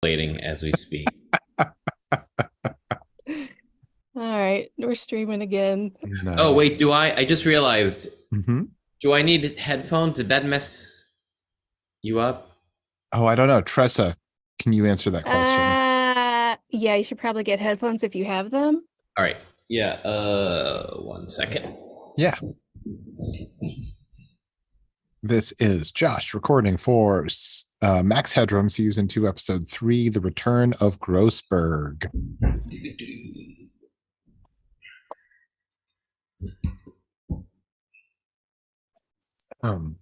Plating as we speak. All right, we're streaming again. Oh wait, Nice. do I? I just realized. Mm-hmm. Do I need headphones? Did that mess you up? Oh, I don't know. Tressa, can you answer that question? Yeah, you should probably get headphones if you have them. All right. Yeah. 1 second. Yeah. This is Josh recording for Max Headroom Season 2, Episode 3, The Return of Grossberg. There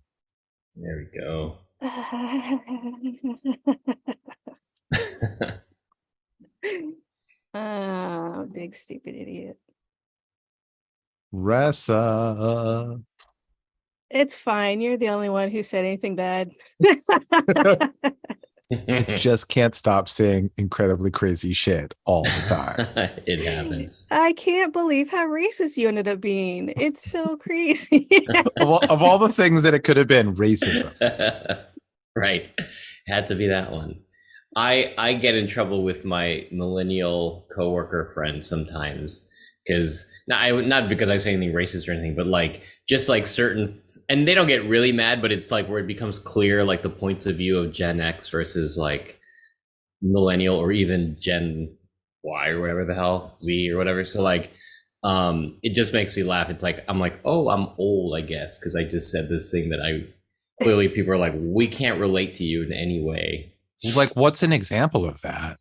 we go. Big stupid idiot. Ressa. It's fine. You're the only one who said anything bad. It just can't stop saying incredibly crazy shit all the time. It happens. I can't believe how racist you ended up being. It's so crazy. of all the things that it could have been, racism. Right. Had to be that one. I get in trouble with my millennial coworker friends sometimes because not because I say anything racist or anything, but like just like certain, and they don't get really mad, but it's like where it becomes clear like the points of view of Gen X versus like millennial or even Gen Y or whatever the hell, Z or whatever. So like it just makes me laugh. It's like I'm like, oh, I'm old, I guess, because I just said this thing that I clearly people are like, we can't relate to you in any way. Like, what's an example of that?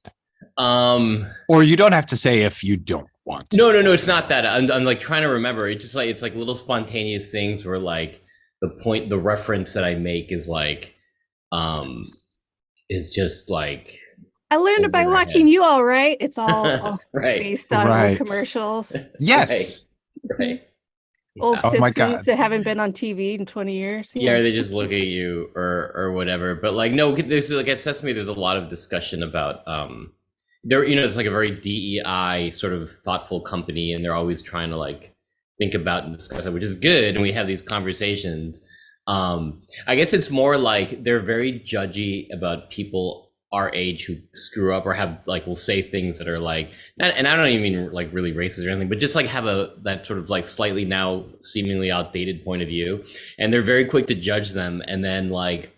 Or you don't have to say if you don't want to. No, it's not that. I'm like trying to remember. It's just like it's like little spontaneous things where like the reference that I make is like is just like I learned it by watching you, all right. It's all right. based on old commercials. Yes. Right. Old Simpsons that haven't been on TV in 20 years. Yeah, they just look at you or whatever. But like, no, there's like at Sesame, there's a lot of discussion about there. It's like a very DEI sort of thoughtful company, and they're always trying to like think about and discuss it, which is good. And we have these conversations. I guess it's more like they're very judgy about people our age who screw up or have like will say things that are like, and I don't even mean like really racist or anything, but just like have that sort of like slightly now seemingly outdated point of view, and they're very quick to judge them, and then like,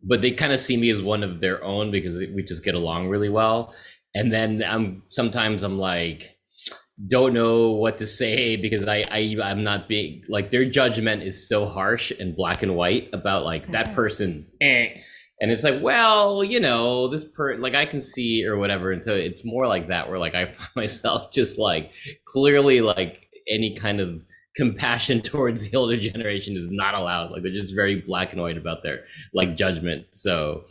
but they kind of see me as one of their own because we just get along really well, and then sometimes I'm like don't know what to say because I'm not being like their judgment is so harsh and black and white about like that person. And it's like, well, this like I can see or whatever. And so it's more like that where like I find myself just like clearly like any kind of compassion towards the older generation is not allowed. Like they're just very black and white about their like judgment. So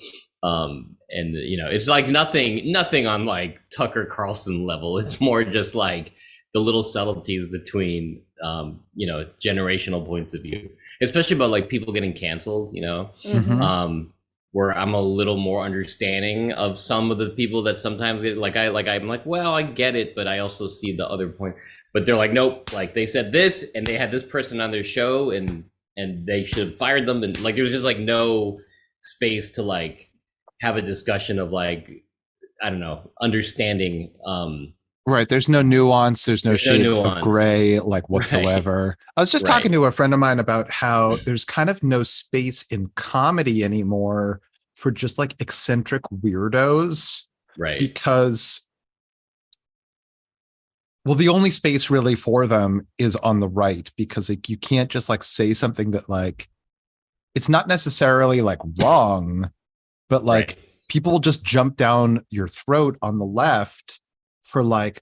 and it's like nothing on like Tucker Carlson level. It's more just like the little subtleties between generational points of view, especially about like people getting canceled, where I'm a little more understanding of some of the people that sometimes get I'm like, well, I get it, but I also see the other point. But they're like, nope, like they said this and they had this person on their show and they should have fired them, and like there's just like no space to like have a discussion of like, I don't know, understanding. Right. There's no nuance. There's no shade of gray, like whatsoever. Right. I was just talking to a friend of mine about how there's kind of no space in comedy anymore for just like eccentric weirdos. Right. Because, well, the only space really for them is on the right, because like you can't just like say something that like, it's not necessarily like wrong, but like people just jump down your throat on the left for like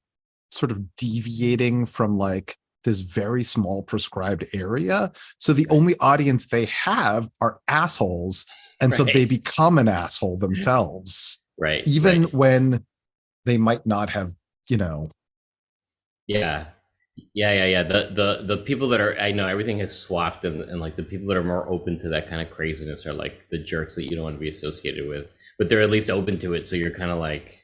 sort of deviating from like this very small prescribed area. So the only audience they have are assholes. And so they become an asshole themselves. Right. Even when they might not have, Yeah. The people that are, I know everything has swapped and like the people that are more open to that kind of craziness are like the jerks that you don't want to be associated with, but they're at least open to it. So you're kind of like,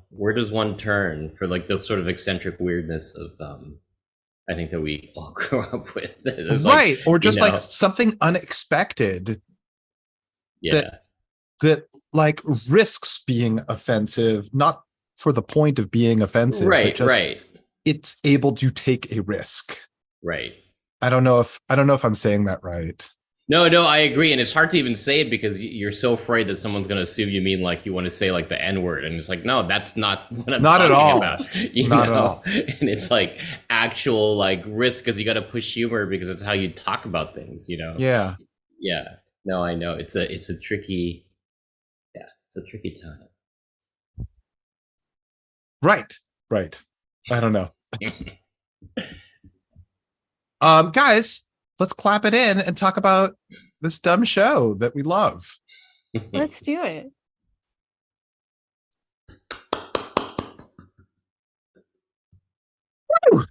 where does one turn for like the sort of eccentric weirdness of I think that we all grew up with. Right. Like, or just like something unexpected. Yeah. that like risks being offensive, not for the point of being offensive, but Right, just right, it's able to take a risk. right. I don't know if I'm saying that right. No, I agree, and it's hard to even say it because you're so afraid that someone's going to assume you mean like you want to say like the N word, and it's like, no, that's not what I'm Not at talking all. about. You Not know? at all. And it's like actual like risk because you got to push humor because it's how you talk about things. Yeah. Yeah. No, I know it's a tricky. Yeah, it's a tricky time. Right. I don't know. Guys, let's clap it in and talk about this dumb show that we love. Let's do it. Woo!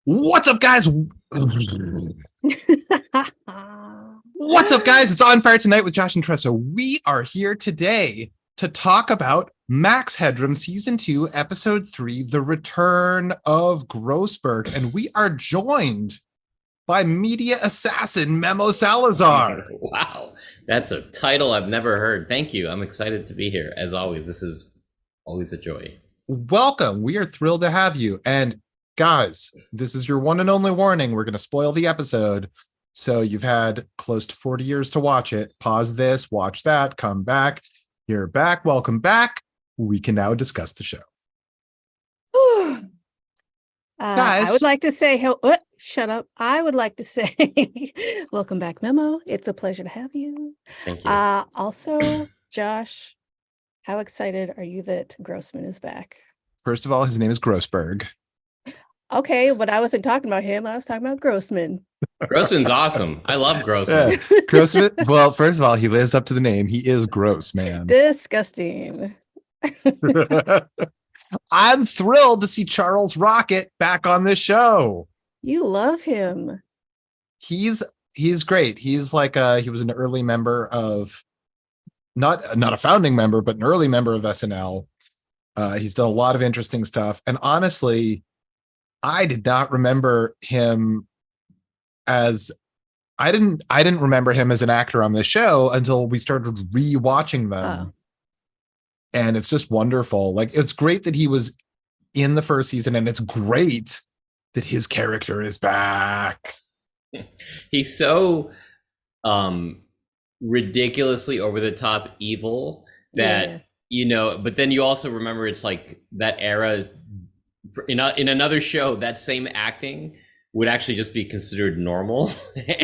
What's up, guys? What's up, guys? It's On Fire Tonight with Josh and Tressa. We are here today to talk about Max Headroom Season 2, Episode 3, The Return of Grossberg. And we are joined by media assassin Memo Salazar. Wow, that's a title I've never heard. Thank you. I'm excited to be here. As always, this is always a joy. Welcome. We are thrilled to have you. And guys, this is your one and only warning. We're going to spoil the episode. So you've had close to 40 years to watch it. Pause this, watch that, come back. You're back. Welcome back. We can now discuss the show. Guys, I would like to say, shut up. I would like to say, welcome back, Memo. It's a pleasure to have you. Thank you. Also, Josh, how excited are you that Grossman is back? First of all, his name is Grossberg. Okay, but I wasn't talking about him. I was talking about Grossman. Grossman's awesome. I love Grossman. Yeah. Grossman. Well, first of all, he lives up to the name. He is gross, man. Disgusting. I'm thrilled to see Charles Rocket back on this show. You love him. He's great. He's like he was an early member of not a founding member, but an early member of SNL. He's done a lot of interesting stuff. And honestly, I did not remember him as I didn't remember him as an actor on this show until we started rewatching them. Oh. And it's just wonderful. Like, it's great that he was in the first season, and it's great that his character is back. He's so ridiculously over the top evil that but then you also remember it's like that era in another show, that same acting would actually just be considered normal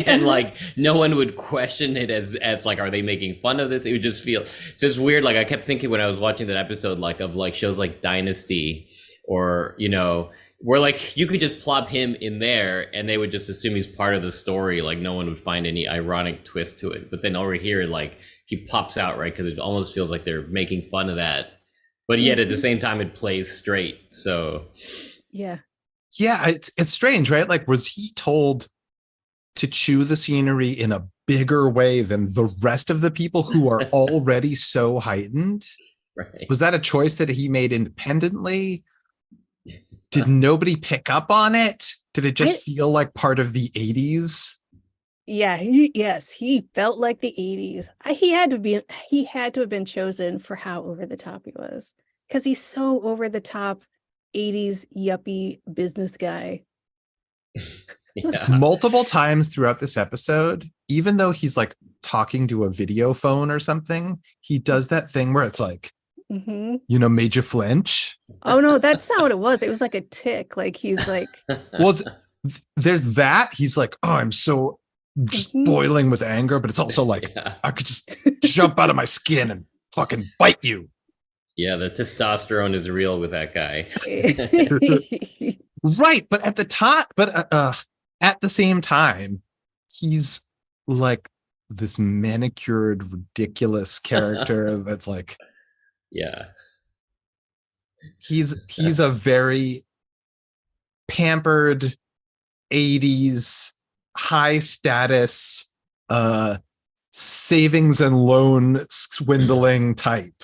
and like no one would question it as like, are they making fun of this? It would just feel so it's weird. Like I kept thinking when I was watching that episode, like of like shows like Dynasty or, where like you could just plop him in there and they would just assume he's part of the story. Like no one would find any ironic twist to it. But then over here, like he pops out, right? Because it almost feels like they're making fun of that. But yet at the same time, it plays straight. So yeah. Yeah, it's strange, right? Like, was he told to chew the scenery in a bigger way than the rest of the people who are already so heightened? Right. Was that a choice that he made independently? Did nobody pick up on it? Did it just feel like part of the 80s? Yeah, he felt like the 80s. He had to have been chosen for how over the top he was, because he's so over the top 80s yuppie business guy. Yeah. Multiple times throughout this episode, even though he's like talking to a video phone or something, he does that thing where it's like, made you flinch. Oh no, that's not what it was. It was like a tick. Like he's like, well, there's that. He's like, oh, I'm so just boiling with anger, but it's also like I could just jump out of my skin and fucking bite you. Yeah, the testosterone is real with that guy. Right, but at the same time, he's like this manicured, ridiculous character that's like, yeah, he's a very pampered 80s high status savings and loan swindling type.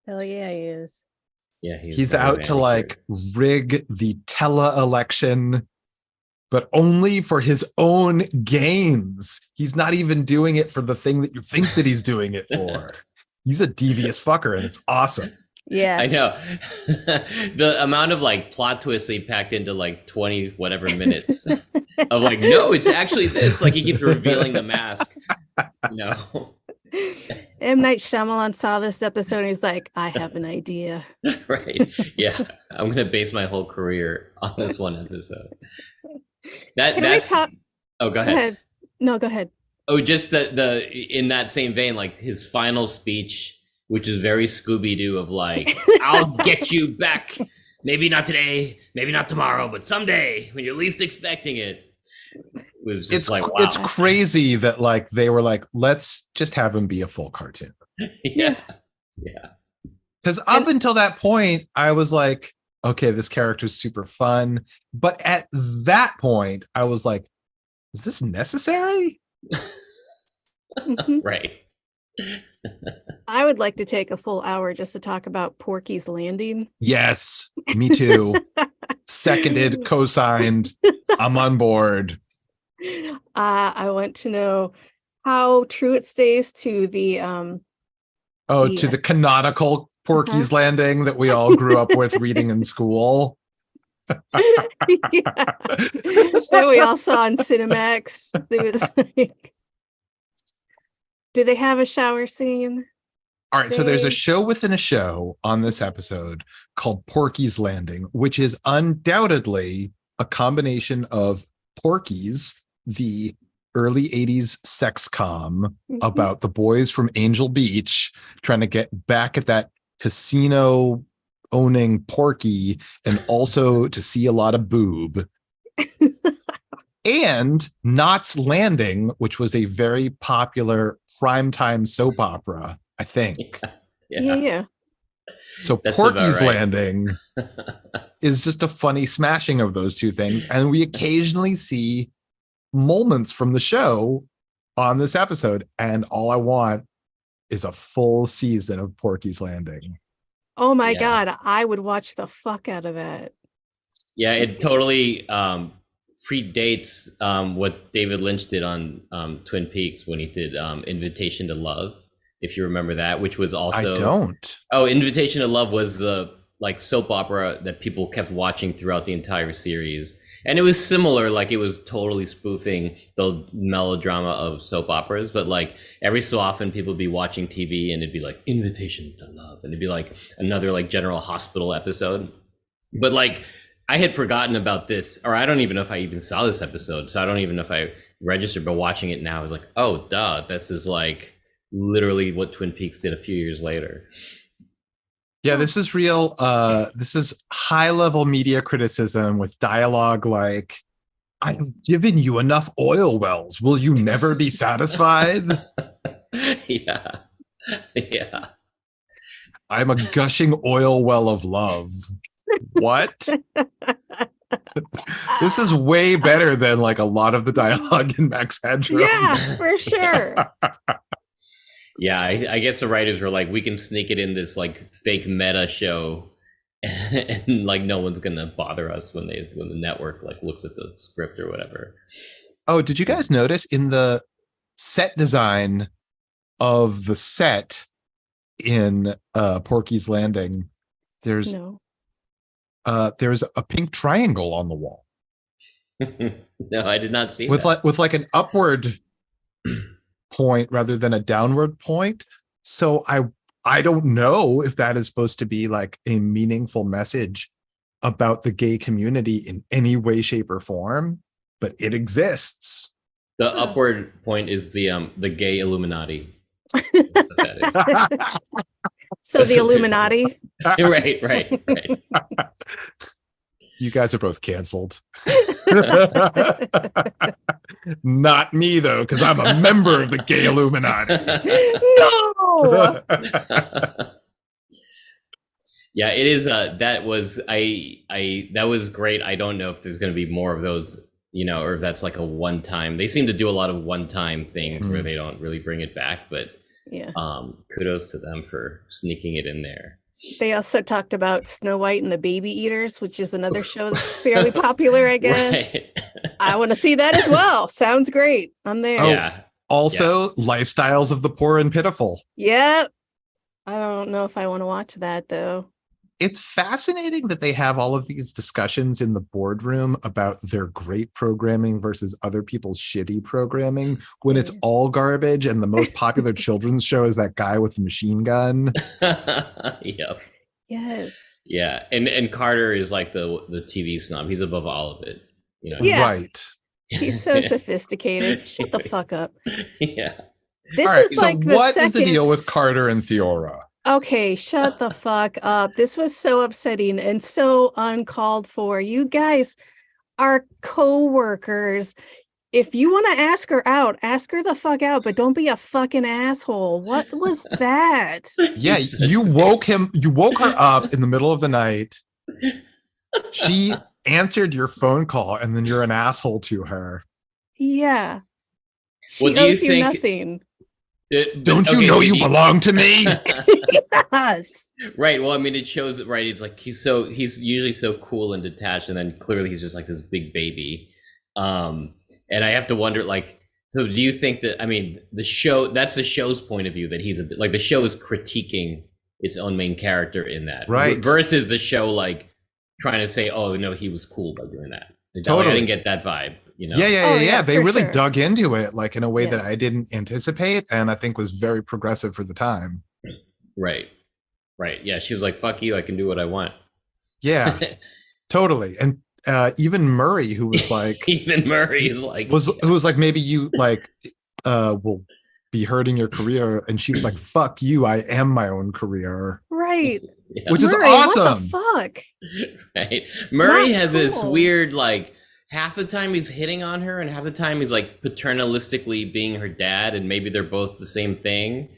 Hell yeah, he is. Yeah, he's out to like rig the tele-election but only for his own gains. He's not even doing it for the thing that you think that he's doing it for. He's a devious fucker, and it's awesome. Yeah. I know. The amount of like plot twists they packed into like 20 whatever minutes of like, no, it's actually this. Like he keeps revealing the mask. You know. M. Night Shyamalan saw this episode and he's like, I have an idea. Right. Yeah. I'm gonna base my whole career on this one episode. Can we talk? Oh, go ahead. No, go ahead. Oh, just that in that same vein, like his final speech, which is very Scooby-Doo of like, I'll get you back. Maybe not today, maybe not tomorrow, but someday when you're least expecting it. Was just wow. It's crazy that like they were like, let's just have him be a full cartoon. Yeah. Because up until that point, I was like, okay, this character's super fun. But at that point, I was like, is this necessary? Right. I would like to take a full hour just to talk about Porky's Landing. Yes, me too. Seconded, co-signed. I'm on board. I want to know how true it stays to the to the canonical Porky's Landing that we all grew up with reading in school. Yeah. That we all saw on Cinemax. It was like, do they have a shower scene? All right, so there's a show within a show on this episode called Porky's Landing, which is undoubtedly a combination of Porky's, the early 80s sex com about the boys from Angel Beach trying to get back at that casino owning Porky and also to see a lot of boob. And Knots Landing, which was a very popular primetime soap opera, I think. Yeah. So That's Porky's right. Landing is just a funny smashing of those two things. And we occasionally see moments from the show on this episode. And all I want is a full season of Porky's Landing. Oh my God. I would watch the fuck out of that. Yeah, it totally predates what David Lynch did on Twin Peaks when he did Invitation to Love, if you remember that, which was also... I don't. Oh, Invitation to Love was the like soap opera that people kept watching throughout the entire series. And it was similar, like it was totally spoofing the melodrama of soap operas, but like every so often people would be watching TV and it'd be like Invitation to Love, and it'd be like another like General Hospital episode. But like I had forgotten about this, or I don't even know if I even saw this episode, so I don't even know if I registered, but watching it now I was like, oh duh, this is like literally what Twin Peaks did a few years later. Yeah, this is real. This is high-level media criticism with dialogue like, I've given you enough oil wells. Will you never be satisfied? Yeah. I'm a gushing oil well of love. What? This is way better than like a lot of the dialogue in Max Headroom. Yeah, for sure. Yeah, I guess the writers were like, we can sneak it in this like fake meta show, and like no one's gonna bother us when the network like looks at the script or whatever. Oh, did you guys notice in the set design of the set in Porky's Landing, there's a pink triangle on the wall. No, I did not see with that. with like an upward point rather than a downward point. So I don't know if that is supposed to be like a meaningful message about the gay community in any way, shape, or form, but it exists. The upward point is the gay Illuminati. So that's the Illuminati. Right. You guys are both canceled. Not me, though, because I'm a member of the gay Illuminati. No! Yeah, it is. That was that was great. I don't know if there's going to be more of those, you know, or if that's like a one-time. They seem to do a lot of one-time things where they don't really bring it back. But Yeah. Kudos to them for sneaking it in there. They also talked about Snow White and the Baby Eaters, which is another show that's fairly popular, I guess. Right. I want to see that as well. Sounds great. I'm there. Oh, Yeah. Also, lifestyles of the poor and pitiful. Yep. I don't know if I want to watch that though. It's fascinating that they have all of these discussions in the boardroom about their great programming versus other people's shitty programming when it's all garbage. And the most popular children's show is that guy with the machine gun. Yep. Yes. Yeah. And Carter is like the TV snob. He's above all of it. You know? Yeah. Right. He's so sophisticated. Shut the fuck up. Yeah. This All right, is so like the what second... is the deal with Carter and Theora? Okay, shut the fuck up. This was so upsetting and so uncalled for. You guys are co-workers. If you want to ask her out, ask her the fuck out, but don't be a fucking asshole. What was that? Yeah, you woke her up in the middle of the night. She answered your phone call and then you're an asshole to her. Yeah. She Well, do you owes you think- nothing. Don't you know you belong to me? Yes. Right. Well, I mean, it shows it, right? It's like he's usually so cool and detached, and then clearly he's just like this big baby. And I have to wonder, like, so do you think that, I mean, that's the show's point of view, that he's a bit like, the show is critiquing its own main character in that, right? Versus the show like trying to say, oh no, he was cool by doing that. Totally. I didn't get that vibe. You know? Yeah. They really sure. dug into it like in a way that I didn't anticipate, and I think was very progressive for the time. Right. Yeah, she was like, "Fuck you! I can do what I want." Yeah, totally. And even Murray, who was like, even Murray is like, who was like, maybe you like will be hurting your career, and she was like, "Fuck you! I am my own career." Right. Yeah. Which is Murray, awesome. What the fuck? Right. Murray Not has this cool. weird, like, half the time he's hitting on her and half the time he's like paternalistically being her dad, and maybe they're both the same thing.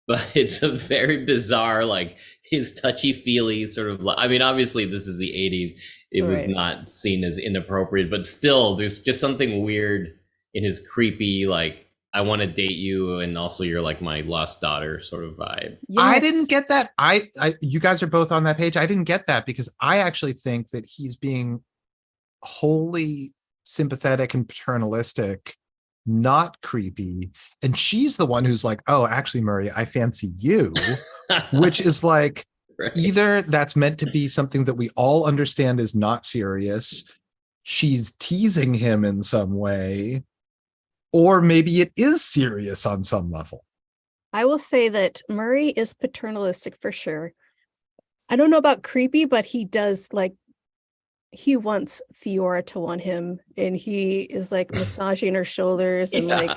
But it's a very bizarre, like, his touchy-feely sort of, I mean, obviously this is the 80s. It was not seen as inappropriate, but still there's just something weird in his creepy, like, I want to date you, and also you're like my lost daughter sort of vibe. Yes. I didn't get that. You guys are both on that page. I didn't get that because I actually think that he's being wholly sympathetic and paternalistic, not creepy. And she's the one who's like, oh, actually, Murray, I fancy you, which is like, Right. either that's meant to be something that we all understand is not serious. She's teasing him in some way. Or maybe it is serious on some level. I will say that Murray is paternalistic for sure. I don't know about creepy, but he does like, he wants Theora to want him, and he is like massaging her shoulders and like,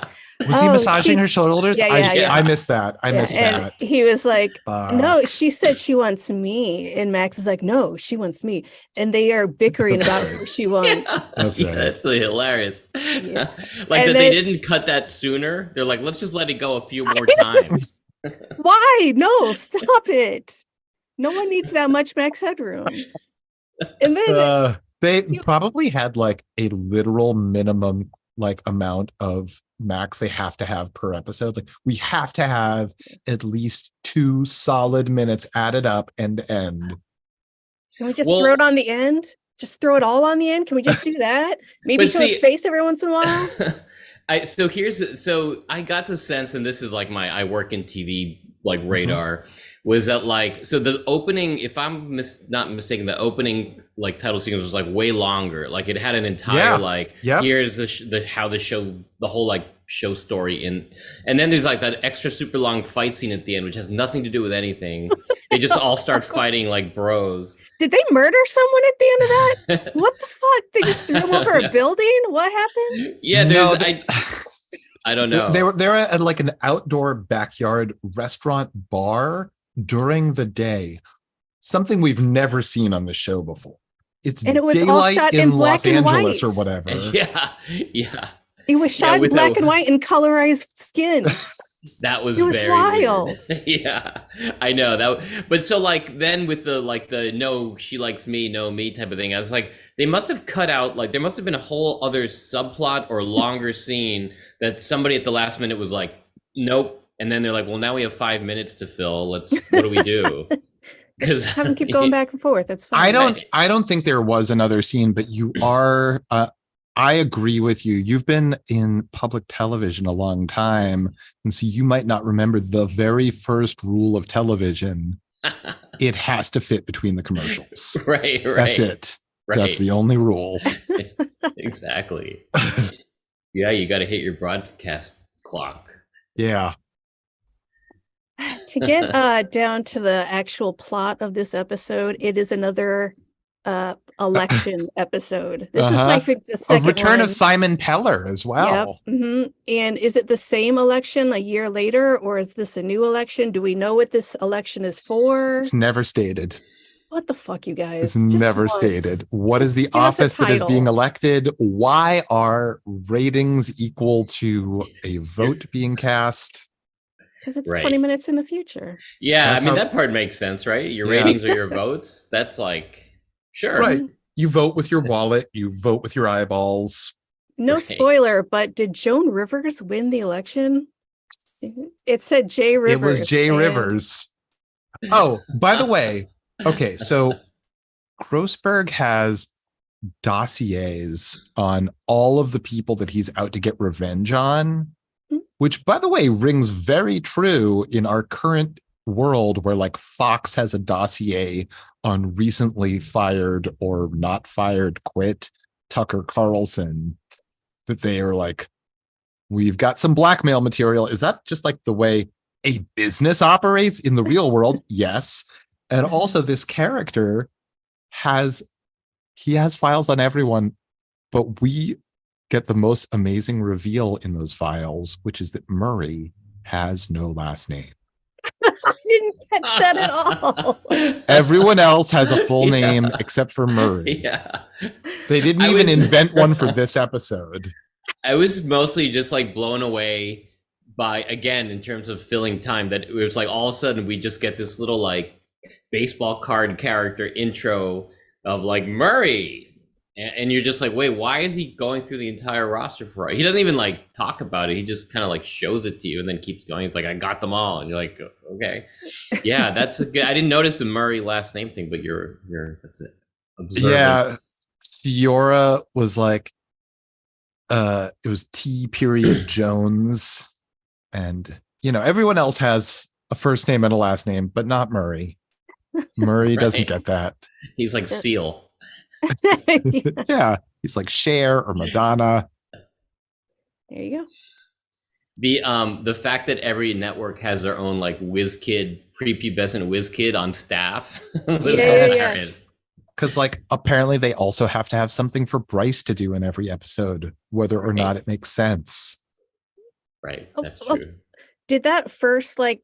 Was he massaging her shoulders? Yeah. I missed that. I missed and that. he was like, Fuck. no, she said she wants me, and Max is like, no, she wants me, and they are bickering about who she wants. That's right. That's really hilarious. Yeah. Like And that they then- didn't cut that sooner. They're like, let's just let it go a few more times. Why? No, stop it. No one needs that much Max Headroom. And then They probably had like a literal minimum like amount of Max they have to have per episode. Like we have to have at least 2 solid minutes added up end to end. can we just throw it on the end? Just throw it all on the end? Can we just do that? Maybe But show his see- face every once in a while? So I got the sense, and this is like I work in TV like radar, was that like, so the opening, if I'm not mistaken, the opening like title sequence was like way longer. Like it had an entire here's how the show, the whole like show story and then there's like that extra super long fight scene at the end, which has nothing to do with anything. They just all start fighting like bros. Did they murder someone at the end of that? What the fuck? They just threw him over a building? What happened? Yeah, No, I don't know. They were at like an outdoor backyard restaurant bar during the day. Something we've never seen on the show before. It's And it was all daylight shot in in black Los and Angeles white. or whatever. Yeah. It was shot in with black a- and white and colorized skin. That was It was very wild. weird. Yeah, I know that. But so like then with the no, she likes me, no me type of thing. I was like, they must have cut out, like there must have been a whole other subplot or longer scene that somebody at the last minute was like, nope, and then they're like, well, now we have 5 minutes to fill. What do we do? Because have them keep going back and forth. That's fine. I don't think there was another scene, but you are. I agree with you. You've been in public television a long time, and so you might not remember the very first rule of television. It has to fit between the commercials. Right. That's it. Right. That's the only rule. Exactly. Yeah, you got to hit your broadcast clock. Yeah. To get down to the actual plot of this episode, it is another election episode. This is like the second return one. of Simon Peller as well. Yep. Mm-hmm. And is it the same election a year later, or is this a new election? Do we know what this election is for? It's never stated. What the fuck, you guys? It's never stated. What is the office that is being elected? Why are ratings equal to a vote being cast? Because it's 20 minutes in the future. Yeah, I mean, that part makes sense, right? Your ratings are your votes. That's like, sure. Right. You vote with your wallet. You vote with your eyeballs. No spoiler, but did Joan Rivers win the election? It said Jay Rivers. It was Jay Rivers. Oh, by the way, okay, so Grossberg has dossiers on all of the people that he's out to get revenge on, which, by the way, rings very true in our current world where like Fox has a dossier on recently fired or not fired, quit Tucker Carlson, that they are like, we've got some blackmail material. Is that just like the way a business operates in the real world? Yes. And also this character has files on everyone, but we get the most amazing reveal in those files, which is that Murray has no last name. I didn't catch that at all. Everyone else has a full name except for Murray. Yeah. They didn't even invent one for this episode. I was mostly just like blown away by, again, in terms of filling time, that it was like all of a sudden we just get this little like baseball card character intro of like Murray. And you're just like, wait, why is he going through the entire roster for it? He doesn't even like talk about it. He just kind of like shows it to you and then keeps going. It's like, I got them all. And you're like, okay. Yeah, that's a good. I didn't notice the Murray last name thing, but you're that's it. Observant. Yeah. Theora was like, it was T. Jones. And, you know, everyone else has a first name and a last name, but not Murray. Murray doesn't get that. He's like Seal. Yeah, he's like Cher or Madonna. There you go. The fact that every network has their own like whiz kid, prepubescent whiz kid on staff. Yes. Because like apparently they also have to have something for Bryce to do in every episode, whether or not it makes sense. Right, that's true. Did that first like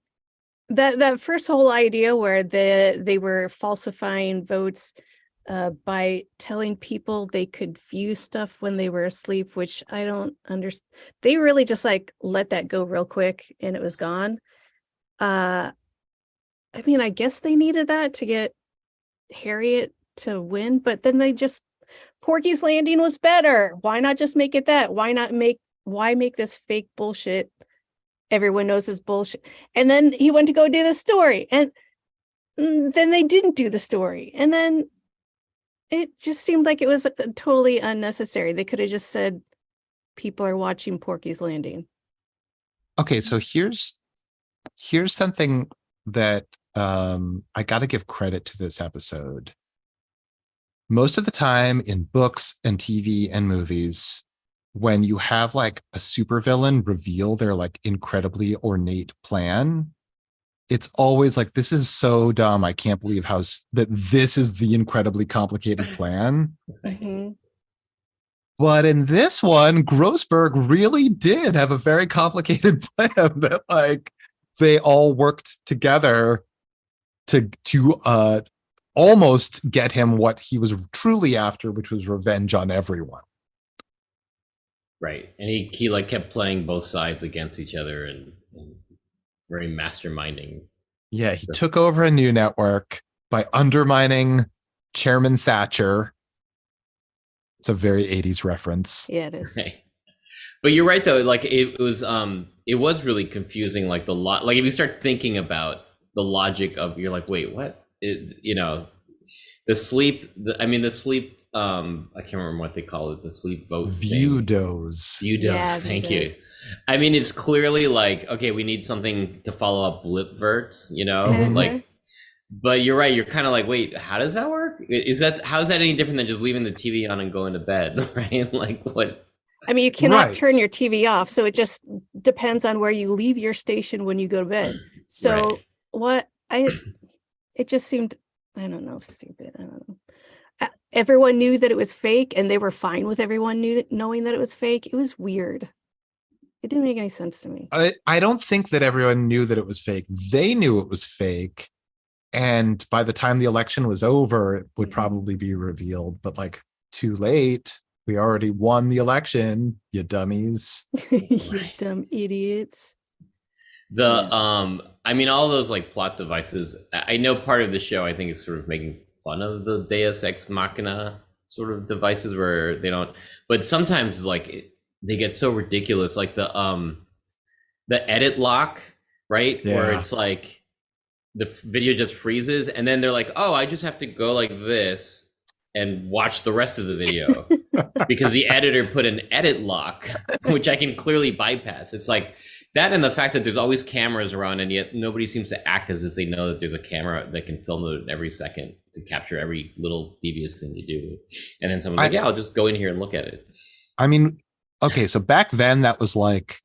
that first whole idea where they were falsifying votes by telling people they could view stuff when they were asleep, which I don't understand. They really just like let that go real quick and it was gone. I mean, I guess they needed that to get Harriet to win, but then Porky's Landing was better. Why not just make it that? Why make this fake bullshit? Everyone knows is bullshit. And then he went to go do the story, and then they didn't do the story, and then it just seemed like it was totally unnecessary. They could have just said, people are watching Porky's Landing. Okay, so here's something that I got to give credit to this episode. Most of the time in books and TV and movies, when you have like a supervillain reveal their like incredibly ornate plan, it's always like, this is so dumb. I can't believe that this is the incredibly complicated plan. Mm-hmm. But in this one, Grossberg really did have a very complicated plan that like they all worked together to almost get him what he was truly after, which was revenge on everyone. Right. And he like kept playing both sides against each other and very masterminding. Yeah, he took over a new network by undermining Chairman Thatcher. It's a very 80s reference. Yeah, it is. Right. But you're right though. Like it was really confusing. Like like if you start thinking about the logic of, you're like, wait, what? The sleep. The sleep. I can't remember what they call it. The sleep vote. View dose. View dose. Yeah, Thank view you. dose. I mean, it's clearly like, okay, we need something to follow up blip verts. Mhm. Like. But you're right. You're kind of like, wait, how does that work? How is that any different than just leaving the TV on and going to bed, right? Like what? I mean, you cannot Right. turn your TV off, so it just depends on where you leave your station when you go to bed. So Right. it just seemed, I don't know, stupid. I don't know. Everyone knew that it was fake, and they were fine with everyone knowing that it was fake. It was weird. It didn't make any sense to me. I don't think that everyone knew that it was fake. They knew it was fake. And by the time the election was over, it would probably be revealed. But like, too late. We already won the election, you dummies. You dumb idiots. I mean, all those like plot devices. I know part of the show, I think, is sort of making fun of the Deus Ex Machina sort of devices where they don't. But sometimes like they get so ridiculous, like the edit lock, right? Yeah. Where it's like the video just freezes, and then they're like, oh, I just have to go like this and watch the rest of the video because the editor put an edit lock, which I can clearly bypass. It's like that, and the fact that there's always cameras around, and yet nobody seems to act as if they know that there's a camera that can film it every second to capture every little devious thing you do. And then someone's like, yeah, I'll just go in here and look at it. I mean, okay, so back then that was like,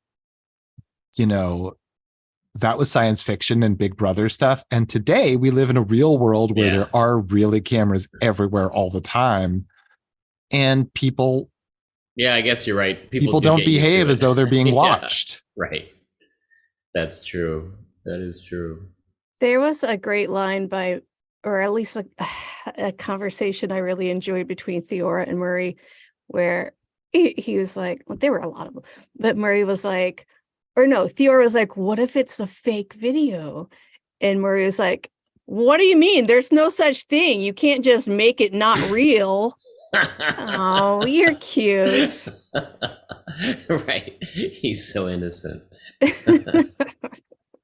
that was science fiction and Big Brother stuff. And today we live in a real world where there are really cameras everywhere all the time. And people. Yeah, I guess you're right. People don't behave as though they're being watched. Right. That's true. That is true. There was a great line or at least a conversation I really enjoyed between Theora and Murray, where he was like, well, there were a lot of them, but Murray was like, or no, Theora was like, what if it's a fake video? And Murray was like, what do you mean? There's no such thing. You can't just make it not real. Oh, you're cute. Right. He's so innocent.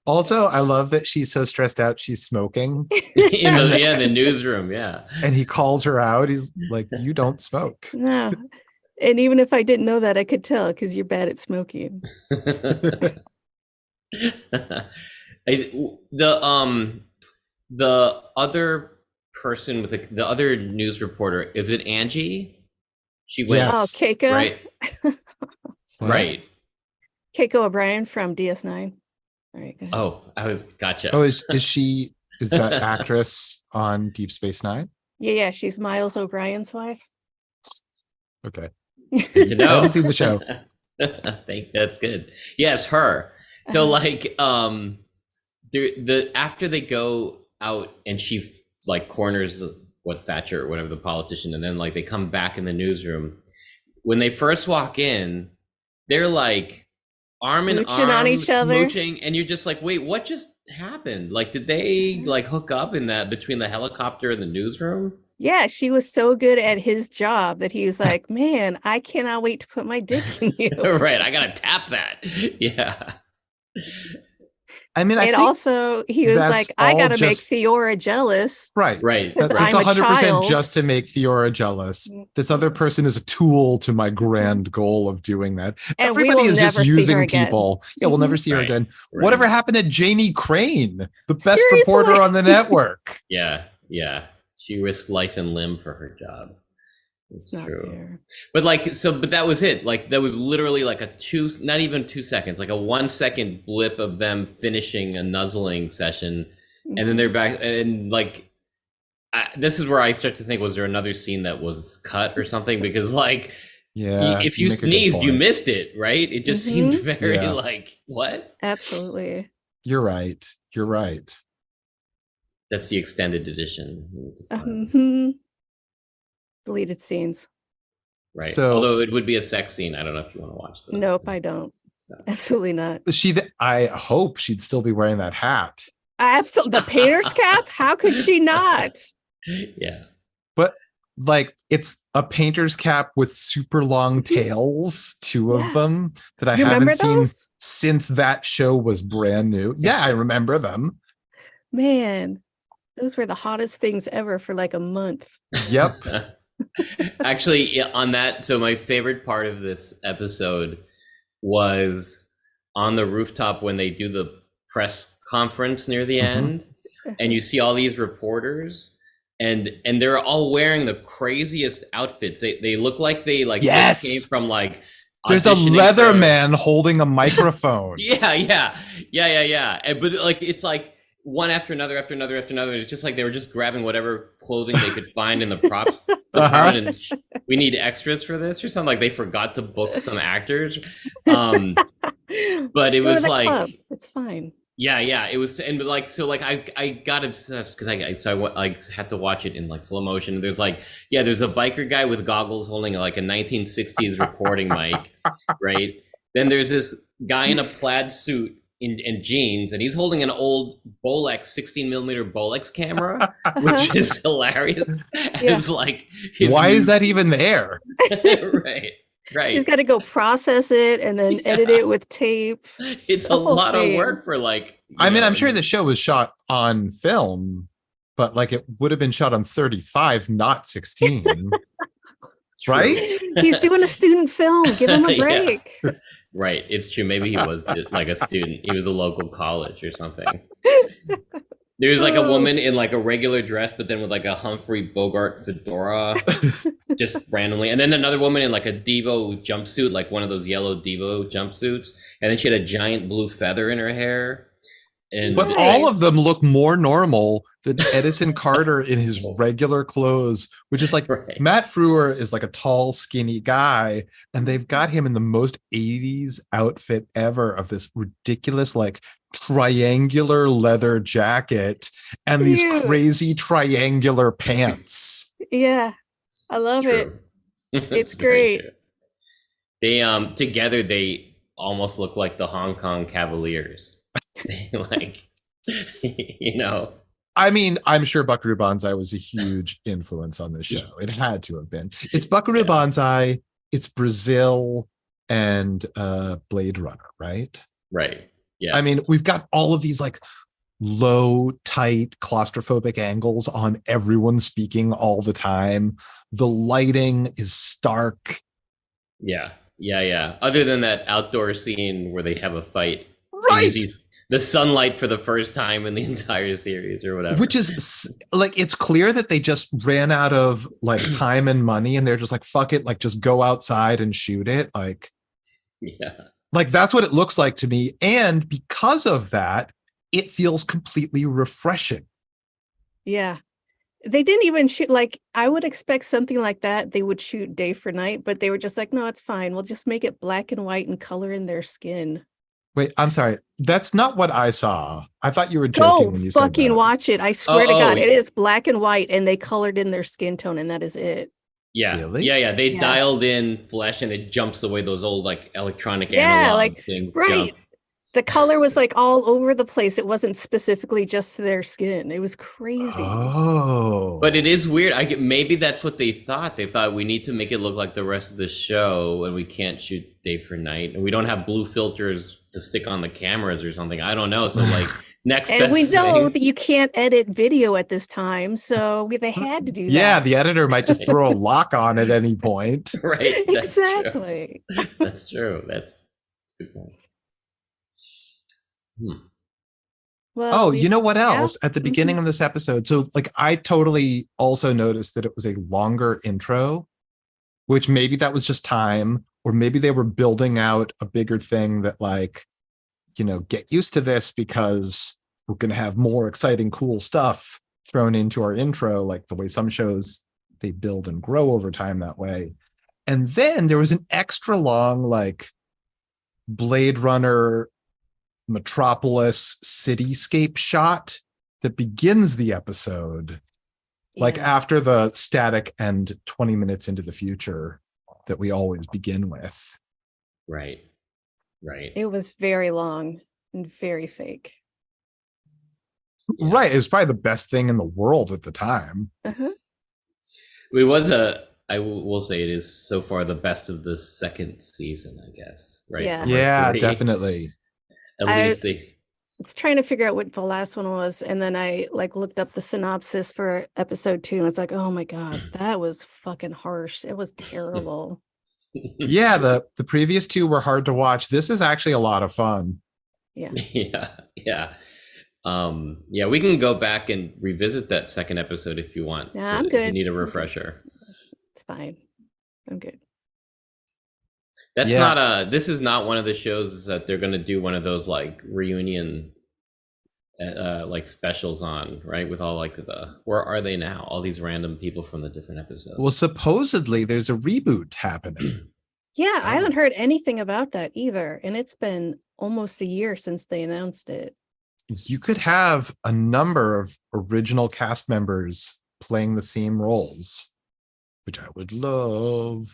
Also, I love that she's so stressed out she's smoking. In the newsroom, yeah. And he calls her out. He's like, you don't smoke. No. And even if I didn't know that, I could tell because you're bad at smoking. The other person with the other news reporter, is it Angie? She went. Yes. Oh, Keiko. Right. Right. Keiko O'Brien from DS9. All right. Go ahead. Oh, gotcha. Oh, is that actress on Deep Space Nine? Yeah. She's Miles O'Brien's wife. Okay. Good to know. I haven't seen the show. I think that's good. Yes, her. So like after they go out and she like corners Thatcher or whatever, the politician, and then like they come back in the newsroom. When they first walk in, they're like arm in arm on each other, smooching, and you're just like, wait, what just happened? Like, did they like hook up in that between the helicopter and the newsroom? Yeah, she was so good at his job that he was like, man, I cannot wait to put my dick in you. Right, I gotta tap that. Yeah. I mean, and also he was like, I gotta make Theora jealous. Right. It's That's 100% just to make Theora jealous. This other person is a tool to my grand goal of doing that. And everybody is just using people. Yeah, we'll never see her Right. again. Right. Whatever happened to Jamie Crane, the best Seriously? reporter on the network? Yeah. She risked life and limb for her job. It's Not true. fair. But but that was it. Like that was literally like not even 2 seconds, like a 1 second blip of them finishing a nuzzling session. And then they're back. And like, this is where I start to think, was there another scene that was cut or something? Because like, yeah, if you sneezed, you missed it, right? It just seemed very like, what? Absolutely. You're right. That's the extended edition. Deleted scenes. Right. So- Although it would be a sex scene. I don't know if you want to watch that. Nope, I don't. So. Absolutely not. I hope she'd still be wearing that hat. Absolutely. The painter's cap? How could she not? Yeah. like it's a painter's cap with super long tails, two of them that I You haven't remember seen those? since that show was brand new. Yeah, I remember them. Man, those were the hottest things ever for like a month. Yep. Actually, on that, so my favorite part of this episode was on the rooftop when they do the press conference near the end, and you see all these reporters, and they're all wearing the craziest outfits. They look like they like just came Yes. from like There's a auditioning leather for- man holding a microphone. yeah. But like it's like one after another after another after another. It's just like they were just grabbing whatever clothing they could find in the props department, and we need extras for this or something. Like they forgot to book some actors. But Just it go to was the like club. It's fine. yeah, it was, and like so, like I got obsessed because I had to watch it in like slow motion. There's like there's a biker guy with goggles holding like a 1960s recording mic, right? Then there's this guy in a plaid suit in jeans, and he's holding an old Bolex 16 millimeter Bolex camera, which is hilarious. As like why is that even there? Right. He's got to go process it and then edit it with tape. It's a lot of work for like. I mean, I'm sure the show was shot on film, but like it would have been shot on 35, not 16. Right? He's doing a student film. Give him a break. Right. It's true. Maybe he was just like a student. He was a local college or something. There's like a woman in like a regular dress, but then with like a Humphrey Bogart fedora, just randomly. And then another woman in like a Devo jumpsuit, like one of those yellow Devo jumpsuits. And then she had a giant blue feather in her hair. But all of them look more normal than Edison Carter in his regular clothes, which is like Matt Frewer is like a tall, skinny guy, and they've got him in the most 80s outfit ever of this ridiculous, like triangular leather jacket and these crazy triangular pants. Yeah, I love it. It's great. They together they almost look like the Hong Kong Cavaliers. Like, you know. I mean, I'm sure Buckaroo Banzai was a huge influence on this show. It had to have been. It's Buckaroo Banzai, it's Brazil, and Blade Runner, right? Right. Yeah. I mean, we've got all of these like low, tight, claustrophobic angles on everyone speaking all the time. The lighting is stark. Yeah. Other than that outdoor scene where they have a fight. Right. The sunlight for the first time in the entire series or whatever. Which is like, it's clear that they just ran out of like time and money and they're just like, fuck it, like just go outside and shoot it. Like, like that's what it looks like to me. And because of that, it feels completely refreshing. Yeah. They didn't even shoot, like, I would expect something like that. They would shoot day for night, but they were just like, no, it's fine. We'll just make it black and white and color in their skin. Wait, I'm sorry. That's not what I saw. I thought you were joking when you said that. Fucking watch it. I swear to God, it is black and white and they colored in their skin tone and that is it. Yeah. Really? Yeah. They dialed in flesh and it jumps the way those old like electronic analog things jump. The color was like all over the place. It wasn't specifically just to their skin. It was crazy. Oh. But it is weird. Maybe that's what they thought. They thought we need to make it look like the rest of the show and we can't shoot day for night. And we don't have blue filters to stick on the cameras or something. I don't know. So like next and best we know thing. that you can't edit video at this time. So they had to do that. Yeah, the editor might just throw a lock on at any point. Right. That's exactly. True. That's true. That's a good point. Well, you know what else? At the beginning of this episode, so like I totally also noticed that it was a longer intro, which maybe that was just time, or maybe they were building out a bigger thing that like, you know, get used to this because we're going to have more exciting, cool stuff thrown into our intro, like the way some shows they build and grow over time that way. And then there was an extra long, like Blade Runner Metropolis cityscape shot that begins the episode, like after the static and 20 minutes into the future that we always begin with. Right. It was very long and very fake. Right. It was probably the best thing in the world at the time. It was will say it is so far the best of the second season, I guess. Right? Yeah. From our Yeah, three. definitely. At I least they. was trying to figure out what the last one was, and then I like looked up the synopsis for episode 2, and I was like, oh my god, that was fucking harsh. It was terrible. Yeah, the previous two were hard to watch. This is actually a lot of fun. Yeah. Yeah. Yeah, we can go back and revisit that second episode if you want. Nah, I'm If you good. need a I'm good. refresher. It's fine. I'm good. That's Yeah. not this is not one of the shows that they're gonna do one of those like reunion like specials on, right? With all like where are they now? All these random people from the different episodes. Well, supposedly there's a reboot happening. Yeah, I Oh. haven't heard anything about that either, and it's been almost a year since they announced it. You could have a number of original cast members playing the same roles, which I would love.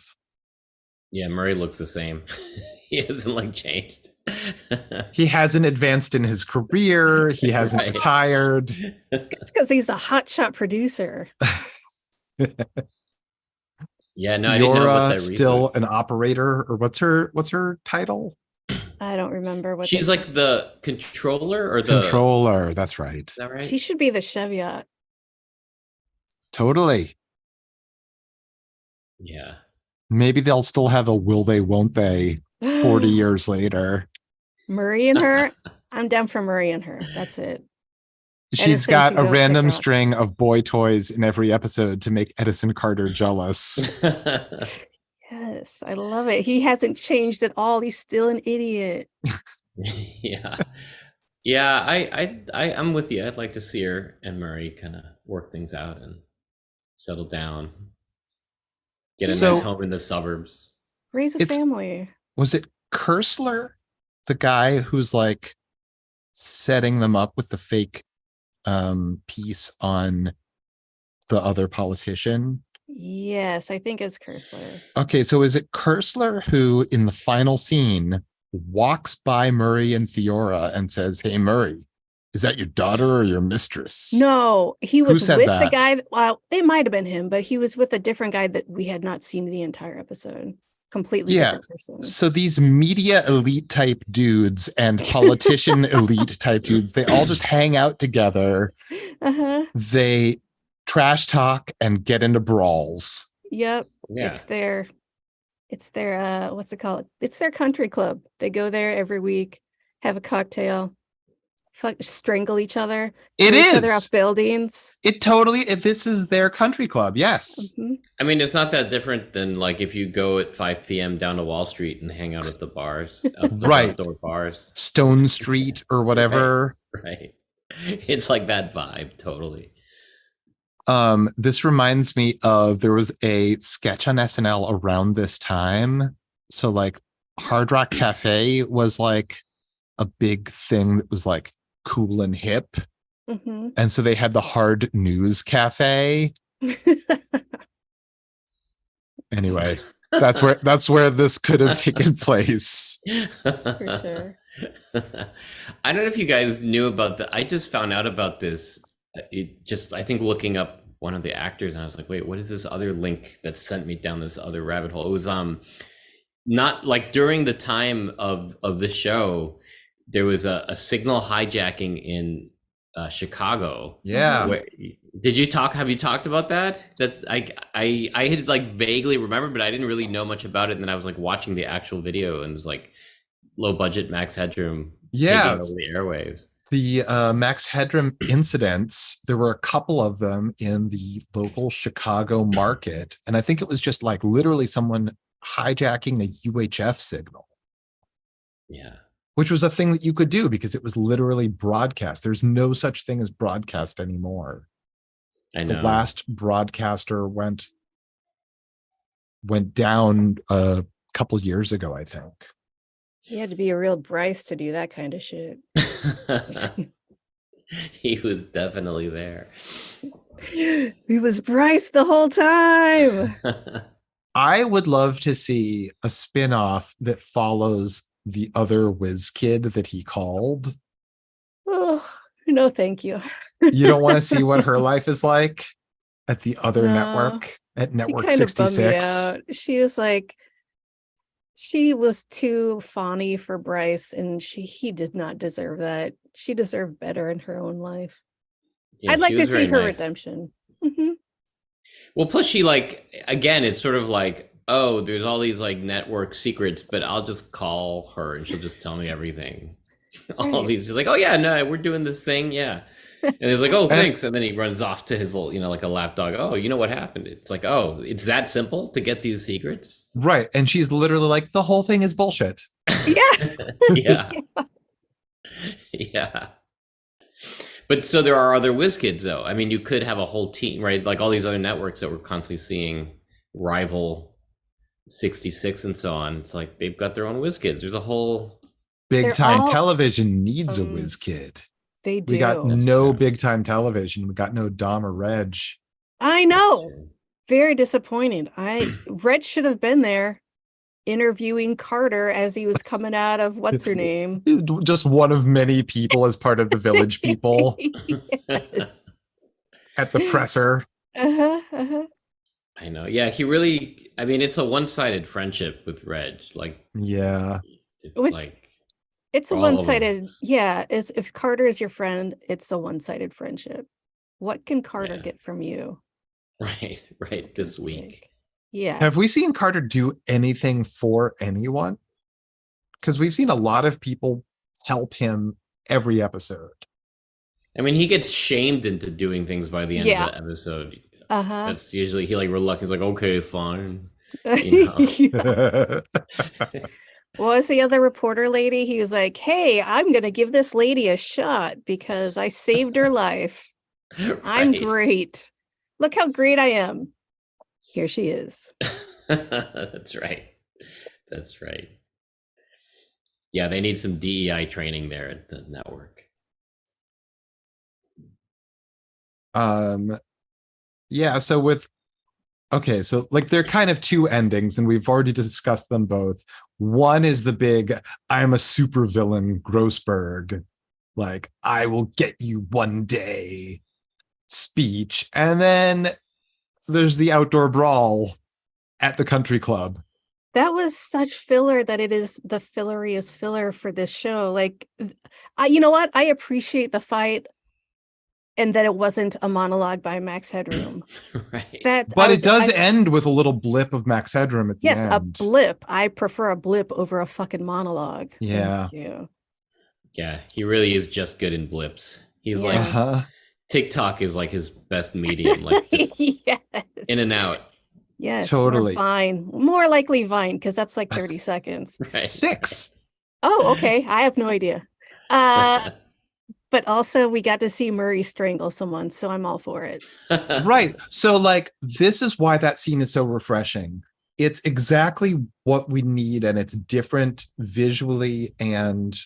Yeah, Murray looks the same. He hasn't like changed. He hasn't advanced in his career. He hasn't Right. retired. It's because he's a hotshot producer. Yeah, no, I didn't know about Fiora that. still Reboot. an operator, or what's her title? I don't remember what She's they- like the controller or the Controller. That's right. Is that right? She should be the Cheviot. Totally. Yeah. Maybe they'll still have a will they, won't they 40 years later. Murray and her. I'm down for Murray and her. That's it. She's Edison got can a go random stick rocks. string of boy toys in every episode to make Edison Carter jealous. Yes, I love it. He hasn't changed at all. He's still an idiot. Yeah. Yeah, I'm with you. I'd like to see her and Murray kind of work things out and settle down. Get a So- nice home in the suburbs. Raise a It's- family. Was it Kersler, the guy who's like setting them up with the fake piece on the other politician? Yes, I think it's Kersler. Okay, so is it Kersler who in the final scene walks by Murray and Fiora and says, "Hey Murray, is that your daughter or your mistress?" No, he Who was said with the that? guy. Well, it might have been him, but he was with a different guy that we had not seen the entire episode. Completely Yeah. different person. So these media elite type dudes and politician elite type dudes, they all just hang out together. Uh-huh. They trash talk and get into brawls. Yep. Yeah. It's their what's it called? It's their country club. They go there every week, have a cocktail, strangle each other, It throw each other is. off buildings. This is their country club. Yes. Mhm. I mean, it's not that different than like if you go at 5 p.m. down to Wall Street and hang out at the bars, Right. outdoor bars, Stone Street or whatever. right? It's like that vibe, totally. This reminds me of, there was a sketch on SNL around this time. So like Hard Rock Cafe was like a big thing that was like cool and hip. Mhm. And so they had the Hard News Cafe. Anyway, that's where this could have taken place. For sure. I don't know if you guys knew about I just found out about this. I think looking up one of the actors, and I was like, wait, what is this other link that sent me down this other rabbit hole? It was not like during the time of the show, there was a signal hijacking in Chicago. Yeah. Have you talked about that? That's I had like vaguely remembered, but I didn't really know much about it. And then I was like watching the actual video, and it was like low budget Max Headroom Yeah. taking over the airwaves. The Max Headroom incidents, there were a couple of them in the local Chicago market. And I think it was just like literally someone hijacking a UHF signal, Yeah. which was a thing that you could do because it was literally broadcast. There's no such thing as broadcast anymore. I The know. last broadcaster went down a couple years ago, I think. You had to be a real Bryce to do that kind of shit. He was definitely there. He was Bryce the whole time. I would love to see a spin-off that follows the other whiz kid that he called. Oh, no, thank you. You don't want to see what her life is like at the other No. network? at She Network kind of bummed me 66. out. She was like, she was too fawny for Bryce, and he did not deserve that. She deserved better in her own life. Yeah, I'd she like to was see very her nice. redemption. Mhm. Well, plus she like again, it's sort of like, oh, there's all these like network secrets, but I'll just call her and she'll just tell me everything. All Right. these, she's like, oh yeah, no, we're doing this thing, yeah. And he's like, oh, And thanks. And then he runs off to his little, like a lapdog. Oh, you know what happened? It's like, oh, it's that simple to get these secrets? right. And she's literally like, the whole thing is bullshit. Yeah. Yeah. Yeah. But so there are other whiz kids, though. I mean, you could have a whole team, right? Like all these other networks that we're constantly seeing rival 66 and so on. It's like they've got their own whiz kids. There's a whole. Big They're time all- television needs a whiz kid. They do. We got That's no true. big time television. We got no Dom or Reg. I know. Very disappointed. Red should have been there interviewing Carter as he was coming out of what's her name. Just one of many people as part of the village people Yes. at the presser. Uh-huh, uh-huh. I know. Yeah, he really. I mean, it's a one-sided friendship with Reg. Like, Yeah. it's With- like. It's a For all of them. one-sided, yeah. If Carter is your friend, it's a one-sided friendship. What can Carter Yeah. get from you? Right. This week. Yeah. Have we seen Carter do anything for anyone? Because we've seen a lot of people help him every episode. I mean, he gets shamed into doing things by the end Yeah. of the episode. Uh-huh. That's usually he like reluctant. He's like, okay, fine. You know. What was the other reporter lady? He was like, hey, I'm going to give this lady a shot because I saved her life. I'm Right. great. Look how great I am. Here she is. That's right. That's right. Yeah, they need some DEI training there at the network. Yeah, so so like there are kind of two endings, and we've already discussed them both. One is the big I'm a supervillain Grossberg, like I will get you one day speech, and then there's the outdoor brawl at the country club. That was such filler that it is the filleriest filler for this show. Like, you know what? I appreciate the fight and that it wasn't a monologue by Max Headroom. Right. But it does end with a little blip of Max Headroom at the yes, end. a blip. I prefer a blip over a fucking monologue. Yeah. Thank you. Yeah, he really is just good in blips. He's Yeah. like Uh-huh. TikTok is like his best medium, like just Yes. in and out. Yes. Totally. Or Vine. More likely Vine, because that's like 30 seconds. Right. 6. Oh, okay. I have no idea. But also we got to see Murray strangle someone, so I'm all for it. Right. So like this is why that scene is so refreshing. It's exactly what we need, and it's different visually and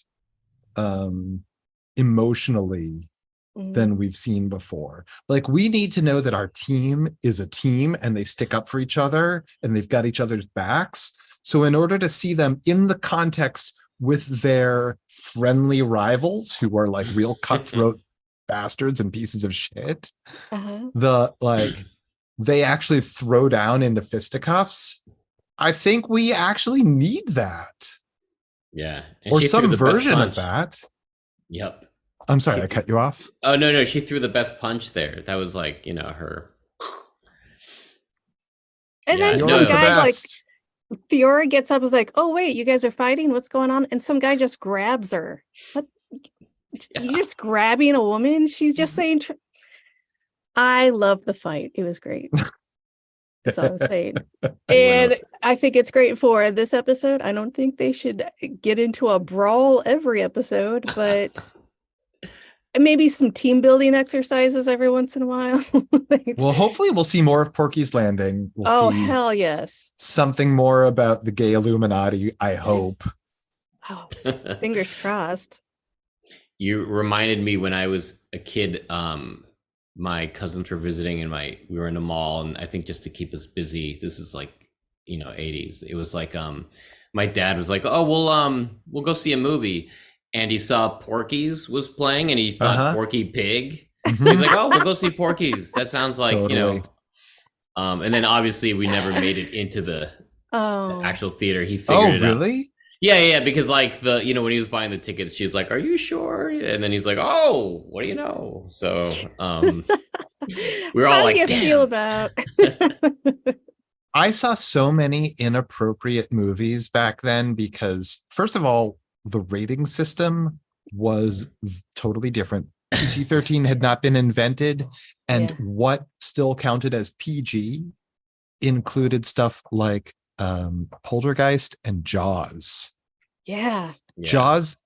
emotionally than we've seen before. Like we need to know that our team is a team and they stick up for each other and they've got each other's backs. So in order to see them in the context with their friendly rivals who are like real cutthroat bastards and pieces of shit, they actually throw down into fisticuffs. I think we actually need that. Yeah. And Or she threw some the best version of punch. that. Yep. I'm sorry, I cut you off. Oh no, she threw the best punch there. That was like, her. And Yeah, then no. some Fiora's the guy like best. Fiora gets up and is like, oh wait, you guys are fighting? What's going on? And some guy just grabs her. What? You just grabbing a woman? She's just saying I love the fight. It was great. That's all I'm saying. And I think it's great for this episode. I don't think they should get into a brawl every episode, but maybe some team building exercises every once in a while. Well, hopefully we'll see more of Porky's Landing. We'll see hell yes. something more about the gay Illuminati, I hope. Oh, fingers crossed. You reminded me when I was a kid, my cousins were visiting and we were in a mall, and I think just to keep us busy, this is like, 80s. It was like my dad was like, oh, we'll go see a movie. And he saw Porky's was playing and he thought Porky Pig. He's like, oh, we'll go see Porky's. That sounds like, Totally. And then obviously we never made it into the Oh, actual theater. He figured it out. Really? Yeah, because like when he was buying the tickets, she was like, "Are you sure?" And then he's like, "Oh, what do you know?" So we were all how like, do you feel "Damn." about? I saw so many inappropriate movies back then because, first of all, the rating system was totally different. PG-13 had not been invented, and Yeah. what still counted as PG included stuff like Poltergeist and Jaws. Yeah. Yeah. Jaws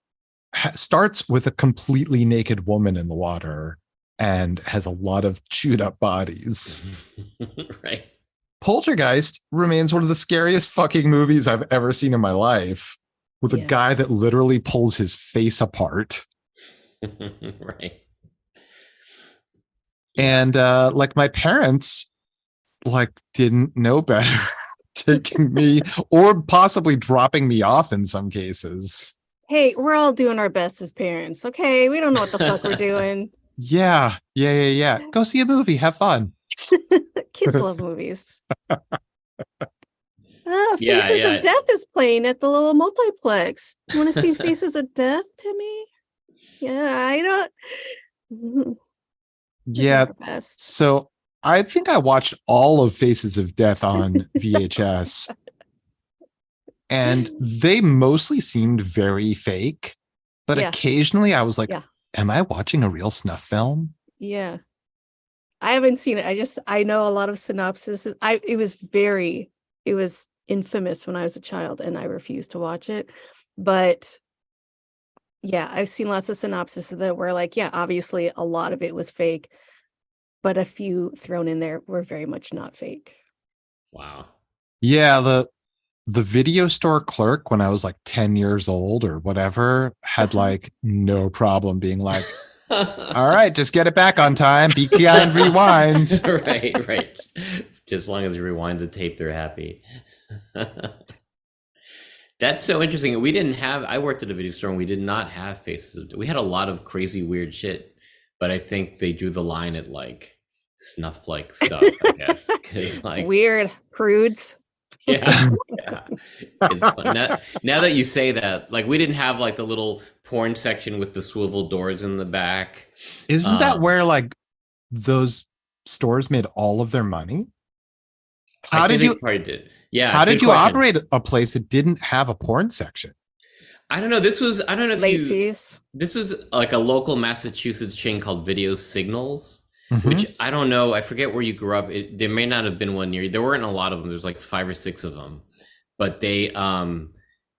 starts with a completely naked woman in the water and has a lot of chewed up bodies. Right. Poltergeist remains one of the scariest fucking movies I've ever seen in my life, with a Yeah. guy that literally pulls his face apart. Right. And like my parents like didn't know better, taking me or possibly dropping me off in some cases. Hey, we're all doing our best as parents. Okay, we don't know what the fuck we're doing. Yeah. Go see a movie, have fun. Kids love movies. Yeah, Faces yeah. of Death is playing at the little multiplex. You want to see Faces of Death, Timmy? Yeah, I don't. Mhm. We're doing Yeah. our best. So I think I watched all of Faces of Death on VHS. And they mostly seemed very fake, but Yeah. occasionally I was like, Yeah. am I watching a real snuff film? Yeah. I haven't seen it. I know a lot of synopsis. It was infamous when I was a child and I refused to watch it. But yeah, I've seen lots of synopsis that were like, yeah, obviously a lot of it was fake, but a few thrown in there were very much not fake. Wow. Yeah, the video store clerk when I was like 10 years old or whatever had like no problem being like, all right, just get it back on time. Be kind, rewind. Right. Just as long as you rewind the tape, they're happy. That's so interesting. I worked at a video store and we did not have we had a lot of crazy weird shit, but I think they drew the line at like snuff like stuff, I guess. Cause like Weird prudes. yeah. It's fun. Now that you say that, like we didn't have like the little porn section with the swivel doors in the back. Isn't that where like those stores made all of their money? How did you probably did? Yeah. How did you question. operate a place that didn't have a porn section? I don't know. I don't know if Late fees. This was like a local Massachusetts chain called Video Signals, Mhm. which I don't know. I forget where you grew up. There may not have been one near you. There weren't a lot of them. There's like 5 or 6 of them, but they,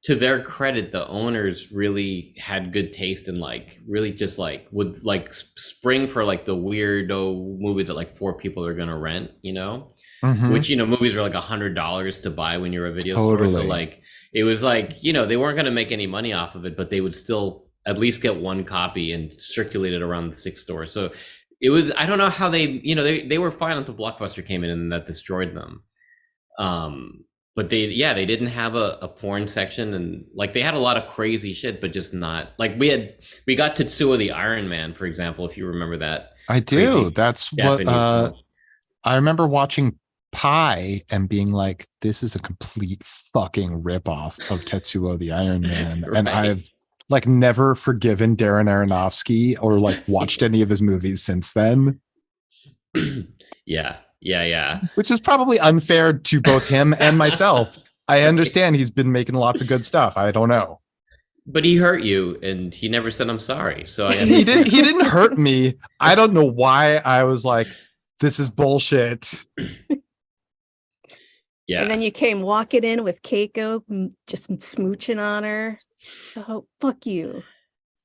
to their credit, the owners really had good taste and like really just like would like spring for like the weirdo movie that like 4 people are gonna rent, Mhm. which movies are like $100 to buy when you're a video store. So Totally. like it was like they weren't gonna make any money off of it, but they would still at least get one copy and circulate it around the 6 stores. So it was, I don't know how they they were fine until Blockbuster came in and that destroyed them. But they didn't have a porn section, and like they had a lot of crazy shit, but just not like we got Tetsuo the Iron Man, for example, if you remember that. I do. That's what Japanese film. I remember watching Pi and being like, this is a complete fucking ripoff of Tetsuo the Iron Man. And Right. I've like never forgiven Darren Aronofsky or like watched any of his movies since then. Yeah. Which is probably unfair to both him and myself. I understand he's been making lots of good stuff. I don't know. But he hurt you, and he never said I'm sorry. So He didn't hurt me. I don't know why I was like, this is bullshit. Yeah. And then you came walking in with Keiko just smooching on her. So fuck you.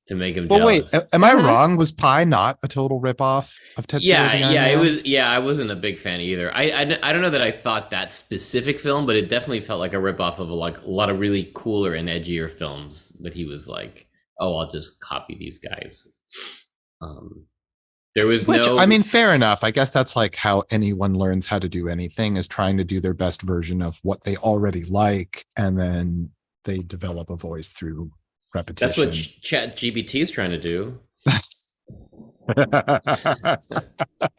To make him Well, jealous. wait, am I wrong? Was Pi not a total ripoff of Tetsuo the Iron Man? It was. Yeah, I wasn't a big fan either. I don't know that I thought that specific film, but it definitely felt like a ripoff of a lot of really cooler and edgier films that he was like, oh, I'll just copy these guys. There was I mean, fair enough. I guess that's like how anyone learns how to do anything, is trying to do their best version of what they already like, and then they develop a voice through repetition. That's what ChatGPT is trying to do.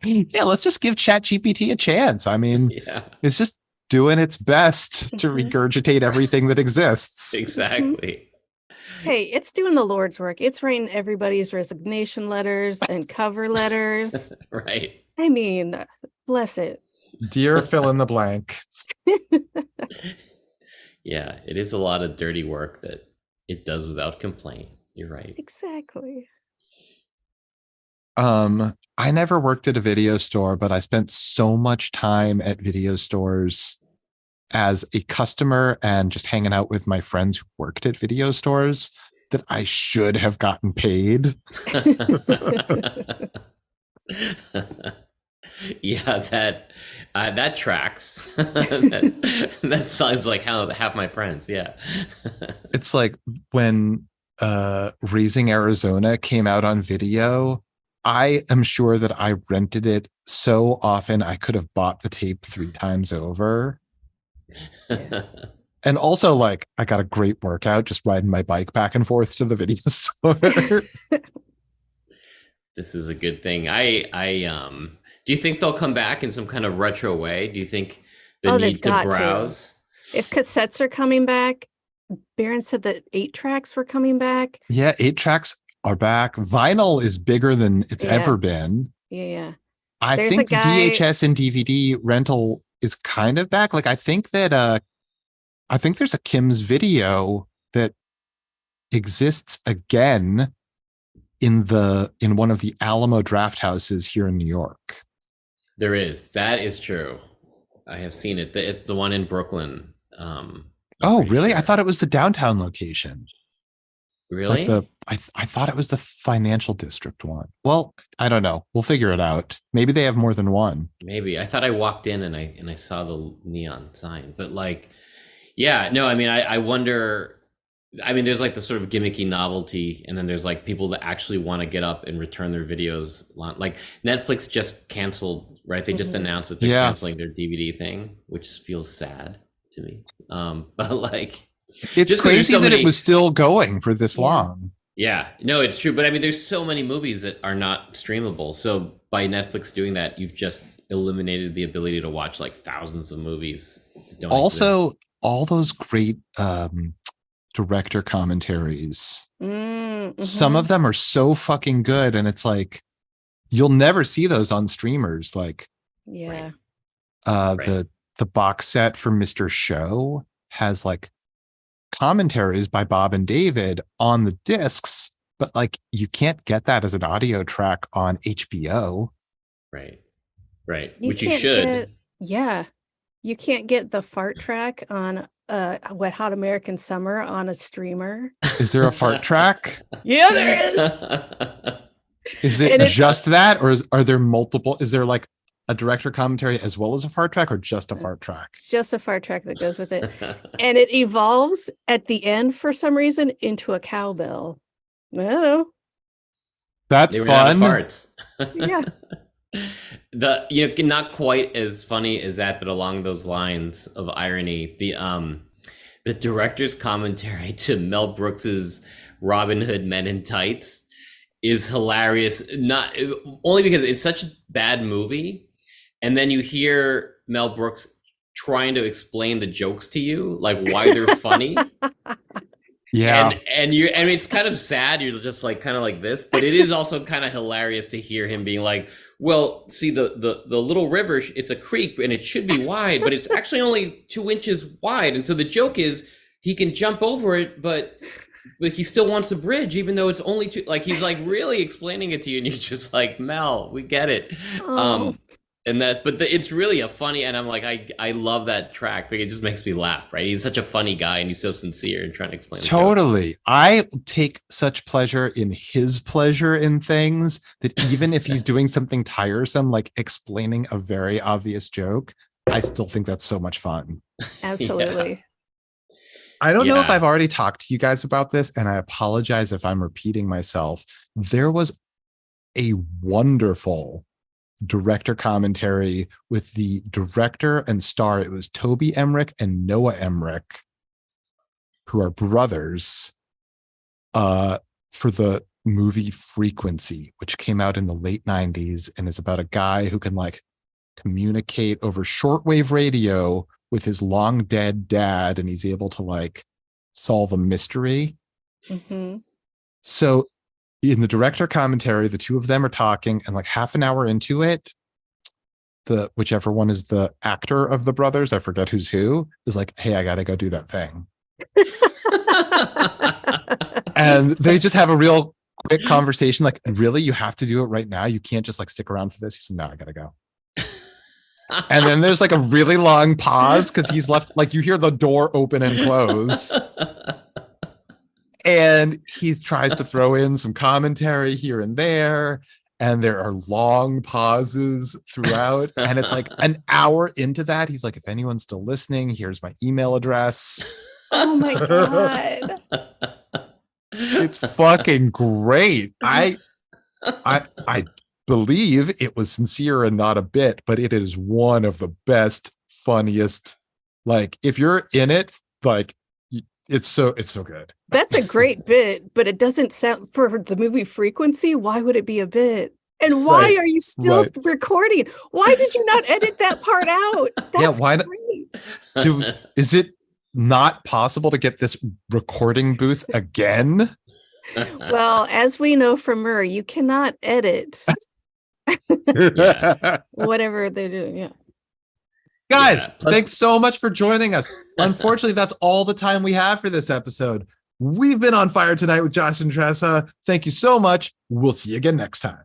Yeah, let's just give ChatGPT a chance. I mean, Yeah, it's just doing its best to Mhm. regurgitate everything that exists. exactly. Hey, it's doing the Lord's work. It's writing everybody's resignation letters and cover letters. Right. I mean, bless it. Dear fill in the blank. Yeah, it is a lot of dirty work that it does without complaint. You're right. Exactly. I never worked at a video store, but I spent so much time at video stores as a customer and just hanging out with my friends who worked at video stores that I should have gotten paid. Yeah, that tracks. That sounds like how half my friends. Yeah. It's like when Raising Arizona came out on video. I am sure that I rented it so often I could have bought the tape 3 times over. Yeah. And also, like, I got a great workout just riding my bike back and forth to the video store. This is a good thing. Do you think they'll come back in some kind of retro way? Do you think the They've need to got browse? If cassettes are coming back, Baron said that 8-tracks were coming back. Yeah, 8-tracks are back. Vinyl is bigger than it's Yeah. ever been. Yeah. I There's a think guy- VHS and DVD rental is kind of back. Like, I think there's a Kim's Video that exists again in one of the Alamo draft houses here in New York. There is. That is true. I have seen it. It's the one in Brooklyn. Oh, pretty really? sure. I thought it was the downtown location. Really? Like I thought it was the financial district one. Well, I don't know. We'll figure it out. Maybe they have more than one. Maybe. I thought I walked in and I saw the neon sign. But like, yeah, no, I mean, I wonder. I mean, there's like the sort of gimmicky novelty, and then there's like people that actually want to get up and return their videos. Like Netflix just canceled, right? They just Mhm. announced that they're Yeah. canceling their DVD thing, which feels sad to me. But like, It's Just 'cause there's crazy so that many- it was still going for this Yeah. long. yeah, no, it's true. But I mean, there's so many movies that are not streamable. So by Netflix doing that, you've just eliminated the ability to watch like thousands of movies. That don't exist. Also, all those great director commentaries. Mhm. Some of them are so fucking good, and it's like you'll never see those on streamers. Like Yeah. Right. the box set for Mr. Show has like commentaries by Bob and David on the discs, but like you can't get that as an audio track on HBO. Right. Right. You Which you can't should. get- Yeah. You can't get the fart track on Wet Hot American Summer on a streamer. Is there a fart track? Yeah, there is. Is it And it- just that, or are there multiple? Is there like a director commentary as well as a fart track, or just a fart track? Just a fart track that goes with it. And it evolves at the end for some reason into a cowbell. I don't know. That's They ran out of fun. farts. Yeah. Not quite as funny as that, but along those lines of irony, the director's commentary to Mel Brooks's Robin Hood Men in Tights is hilarious. Not only because it's such a bad movie, and then you hear Mel Brooks trying to explain the jokes to you, like why they're funny. Yeah. And it's kind of sad. You're just like kind of like this, but it is also kind of hilarious to hear him being like, well, see the little river, it's a creek and it should be wide, but it's actually only 2 inches wide. And so the joke is he can jump over it, but he still wants a bridge, even though it's only two. Like he's like really explaining it to you, and you're just like, Mel, we get it. Oh. It's really a funny, and I'm like, I love that track because it just makes me laugh, right? He's such a funny guy, and he's so sincere and trying to explain. Totally. I take such pleasure in his pleasure in things that even if he's doing something tiresome, like explaining a very obvious joke, I still think that's so much fun. Absolutely. I don't know if Yeah. I've already talked to you guys about this, and I apologize if I'm repeating myself. There was a wonderful director commentary with the director and star. It was Toby Emmerich and Noah Emmerich, who are brothers, for the movie Frequency, which came out in the late 90s and is about a guy who can like communicate over shortwave radio with his long dead dad, and he's able to like solve a mystery. Mm-hmm. So in the director commentary, the two of them are talking, and like half an hour into it, the whichever one is the actor of the brothers, I forget who's who, is like, hey, I gotta go do that thing. And they just have a real quick conversation, like, really, you have to do it right now? You can't just like stick around for this? He said, no, I gotta go. And then there's like a really long pause because he's left, like you hear the door open and close. And he tries to throw in some commentary here and there. And there are long pauses throughout. And it's like an hour into that, he's like, if anyone's still listening, here's my email address. Oh my God. It's fucking great. I believe it was sincere and not a bit, but it is one of the best, funniest. Like, if you're in it, like, it's so good. That's a great bit, but it doesn't sound, for the movie Frequency, why would it be a bit? And why Right, are you still right. recording? Why did you not edit that part out? That's why not- great. Is it not possible to get this recording booth again? Well, as we know from Murray, you cannot edit whatever they do. Yeah. Guys, Yeah. Plus- thanks so much for joining us. Unfortunately, that's all the time we have for this episode. We've been on fire tonight with Josh and Tressa. Thank you so much. We'll see you again next time.